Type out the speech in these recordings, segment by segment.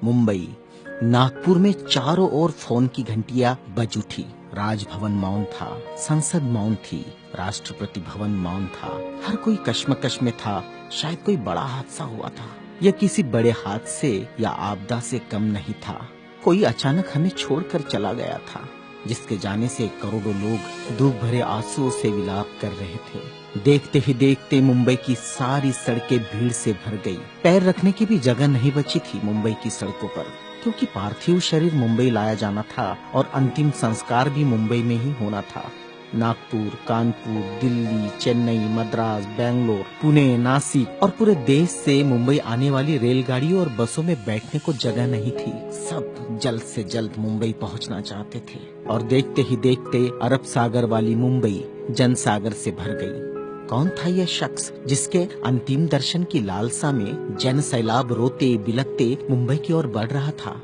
मुंबई। नागपुर में चारों ओर फोन की घंटियां बज उठी। राजभवन मौन था, संसद मौन थी, राष्ट्रपति भवन मौन था। हर कोई कश्मकश में था। शायद कोई बड़ा हादसा हुआ था। यह किसी बड़े हादसे या आपदा से कम नहीं था। कोई अचानक हमें छोड़कर चला गया था, जिसके जाने से करोड़ों लोग दुख भरे आंसुओं से विलाप कर रहे थे। देखते ही देखते मुंबई की सारी सड़कें भीड़ से भर गई। पैर रखने की भी जगह नहीं बची थी मुंबई की सड़कों पर, क्योंकि पार्थिव शरीर मुंबई लाया जाना था और अंतिम संस्कार भी मुंबई में ही होना था। नागपुर, कानपुर, दिल्ली, चेन्नई, मद्रास, बेंगलोर, पुणे, नासिक और पूरे देश से मुंबई आने वाली रेलगाड़ियों और बसों में बैठने को जगह नहीं थी। सब जल्द से जल्द मुंबई पहुंचना चाहते थे और देखते ही देखते अरब सागर वाली मुंबई जनसागर से भर गई। कौन था यह शख्स जिसके अंतिम दर्शन की लालसा में जन सैलाब रोते बिलखते मुंबई की ओर बढ़ रहा था?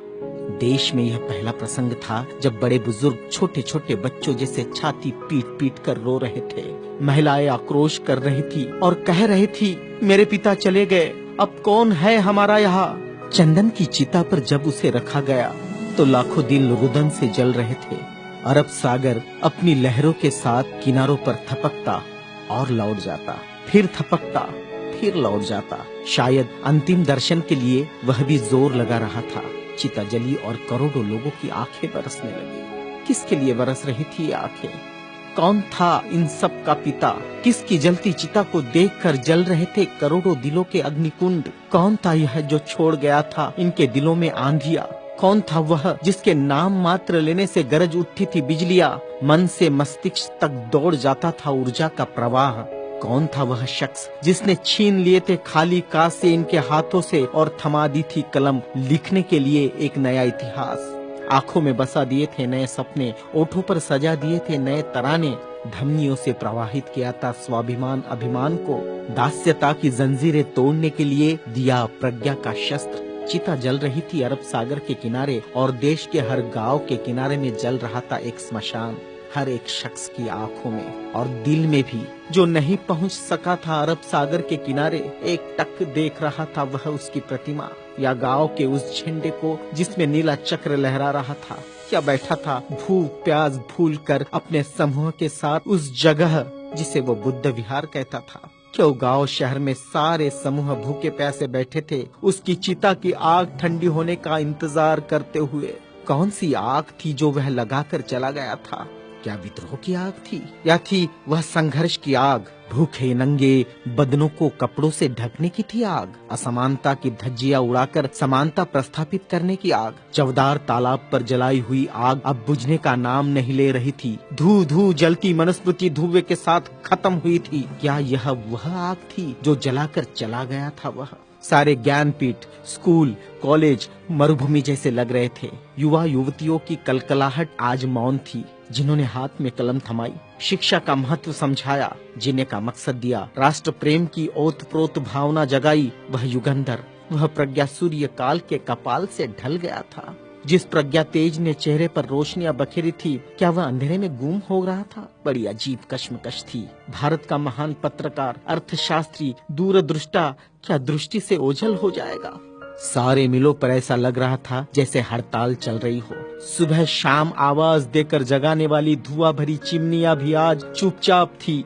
देश में यह पहला प्रसंग था जब बड़े बुजुर्ग छोटे छोटे बच्चों जैसे छाती पीट पीट कर रो रहे थे। महिलाएं आक्रोश कर रही थी और कह रही थी, मेरे पिता चले गए, अब कौन है हमारा यहाँ। चंदन की चिता पर जब उसे रखा गया तो लाखों दिल रुदन से जल रहे थे। अरब सागर अपनी लहरों के साथ किनारों पर थपकता और लौट जाता, फिर थपकता, फिर लौट जाता। शायद अंतिम दर्शन के लिए वह भी जोर लगा रहा था। चिता जली और करोड़ों लोगों की आंखें बरसने लगी। किसके लिए बरस रही थी ये आंखें? कौन था इन सब का पिता? किसकी जलती चिता को देखकर जल रहे थे करोड़ों दिलों के अग्निकुंड? कौन था यह जो छोड़ गया था इनके दिलों में आंधिया? कौन था वह जिसके नाम मात्र लेने से गरज उठती थी बिजलियां, मन से मस्तिष्क तक दौड़ जाता था ऊर्जा का प्रवाह? कौन था वह शख्स जिसने छीन लिए थे खाली कासे इनके हाथों से और थमा दी थी कलम लिखने के लिए एक नया इतिहास? आंखों में बसा दिए थे नए सपने, ओठों पर सजा दिए थे नए तराने, धमनियों से प्रवाहित किया था स्वाभिमान अभिमान को, दास्यता की जंजीरें तोड़ने के लिए दिया प्रज्ञा का शस्त्र। चिता जल रही थी अरब सागर के किनारे और देश के हर गांव के किनारे में जल रहा था एक स्मशान। हर एक शख्स की आंखों में और दिल में भी जो नहीं पहुंच सका था अरब सागर के किनारे, एक टक देख रहा था वह उसकी प्रतिमा या गांव के उस झंडे को जिसमें नीला चक्र लहरा रहा था। क्या बैठा था भूख प्यास भूल कर अपने समूह के साथ उस जगह जिसे वो बुद्ध विहार कहता था। क्यों गांव शहर में सारे समूह भूखे प्यासे बैठे थे उसकी चिता की आग ठंडी होने का इंतजार करते हुए। कौन सी आग थी जो वह लगाकर चला गया था? क्या विद्रोह की आग थी या थी वह संघर्ष की आग? भूखे नंगे बदनों को कपड़ों से ढकने की थी आग? असमानता की धज्जियां उड़ाकर समानता प्रस्थापित करने की आग? चवदार तालाब पर जलाई हुई आग अब बुझने का नाम नहीं ले रही थी। धू धू जलती मनुस्मृति धुएं के साथ खत्म हुई थी। क्या यह वह आग थी जो जलाकर चला गया था वह? सारे ज्ञानपीठ, स्कूल, कॉलेज मरुभूमि जैसे लग रहे थे। युवा युवतियों की कलकलाहट आज मौन थी। जिन्होंने हाथ में कलम थमाई, शिक्षा का महत्व समझाया, जीने का मकसद दिया, राष्ट्र प्रेम की ओतप्रोत भावना जगाई, वह युगंधर, वह प्रज्ञा सूर्य काल के कपाल से ढल गया था। जिस प्रज्ञा तेज ने चेहरे पर रोशनियां बखेरी थी, क्या वह अंधेरे में गुम हो रहा था? बड़ी अजीब कश्मकश थी। भारत का महान पत्रकार, अर्थशास्त्री, दूरदृष्टा क्या दृष्टि से ओझल हो जाएगा? सारे मिलों पर ऐसा लग रहा था जैसे हड़ताल चल रही हो। सुबह शाम आवाज देकर जगाने वाली धुआं भरी चिमनियां भी आज चुपचाप थी।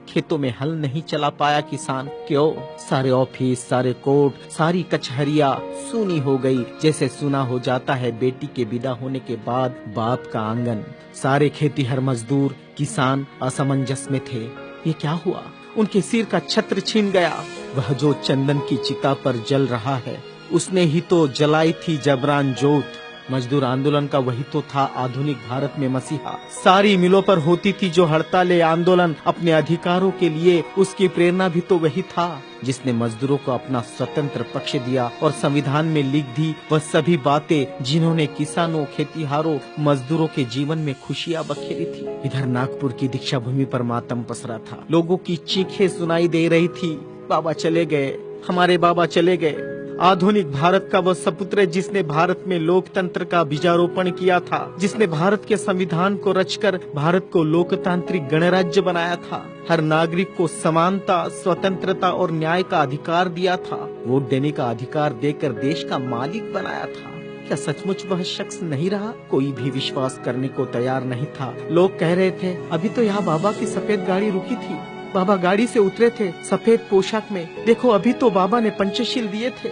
खेतों में हल नहीं चला पाया किसान। क्यों? सारे ऑफिस, सारे कोर्ट, सारी कचहरियां सूनी हो गई, जैसे सुना हो जाता है बेटी के विदा होने के बाद बाप का आंगन। सारे खेतीहर मजदूर, किसान असमंजस में थे। ये क्या हुआ? उनके सिर का छत्र छीन गया। वह जो चंदन की चिता पर जल रहा है, उसने ही तो जलाई थी जबरान जोत। मजदूर आंदोलन का वही तो था आधुनिक भारत में मसीहा। सारी मिलों पर होती थी जो हड़तालें आंदोलन अपने अधिकारों के लिए, उसकी प्रेरणा भी तो वही था जिसने मजदूरों को अपना स्वतंत्र पक्ष दिया और संविधान में लिख दी वह सभी बातें जिन्होंने किसानों, खेतीहारों, मजदूरों के जीवन में खुशियां बखेरी थी। इधर नागपुर की दीक्षा भूमि पर मातम पसरा था। लोगों की चीखें सुनाई दे रही थी, बाबा चले गए, हमारे बाबा चले गए। आधुनिक भारत का वह सपुत्र है जिसने भारत में लोकतंत्र का बीजारोपण किया था, जिसने भारत के संविधान को रचकर भारत को लोकतांत्रिक गणराज्य बनाया था, हर नागरिक को समानता, स्वतंत्रता और न्याय का अधिकार दिया था, वोट देने का अधिकार देकर देश का मालिक बनाया था। क्या सचमुच वह शख्स नहीं रहा? कोई भी विश्वास करने को तैयार नहीं था। लोग कह रहे थे, अभी तो यहाँ बाबा की सफेद गाड़ी रुकी थी, बाबा गाड़ी से उतरे थे सफेद पोशाक में, देखो अभी तो बाबा ने पंचशील दिए थे।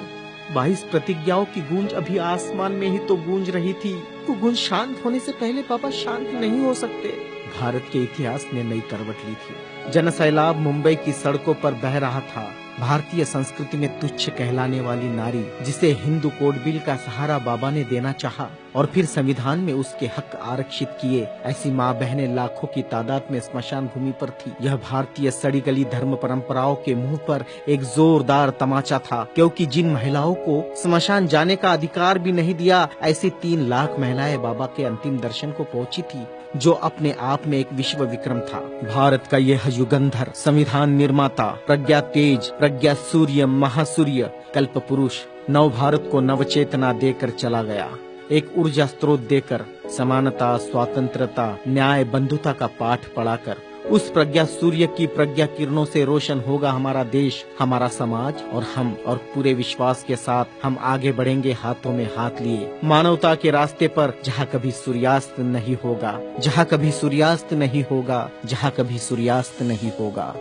22 प्रतिज्ञाओं की गूंज अभी आसमान में ही तो गूंज रही थी। वो गूंज शांत होने से पहले बाबा शांत नहीं हो सकते। भारत के इतिहास ने नई करवट ली थी। जनसैलाब मुंबई की सड़कों पर बह रहा था। भारतीय संस्कृति में तुच्छ कहलाने वाली नारी, जिसे हिंदू कोड बिल का सहारा बाबा ने देना चाहा और फिर संविधान में उसके हक आरक्षित किए, ऐसी माँ बहनें लाखों की तादाद में स्मशान भूमि पर थी। यह भारतीय सड़ी गली धर्म परंपराओं के मुंह पर एक जोरदार तमाचा था, क्योंकि जिन महिलाओं को स्मशान जाने का अधिकार भी नहीं दिया, ऐसी 3 लाख महिलाएं बाबा के अंतिम दर्शन को पहुंची थी, जो अपने आप में एक विश्व विक्रम था। भारत का यह युगंधर, संविधान निर्माता, प्रज्ञा तेज, प्रज्ञा सूर्य, महासूर्य, कल्प पुरुष नव भारत को नवचेतना देकर चला गया। एक ऊर्जा स्रोत देकर, समानता, स्वतंत्रता, न्याय, बंधुता का पाठ पढ़ाकर, उस प्रज्ञा सूर्य की प्रज्ञा किरणों से रोशन होगा हमारा देश, हमारा समाज और हम। और पूरे विश्वास के साथ हम आगे बढ़ेंगे हाथों में हाथ लिए, मानवता के रास्ते पर, जहाँ कभी सूर्यास्त नहीं होगा, जहाँ कभी सूर्यास्त नहीं होगा, जहाँ कभी सूर्यास्त नहीं होगा।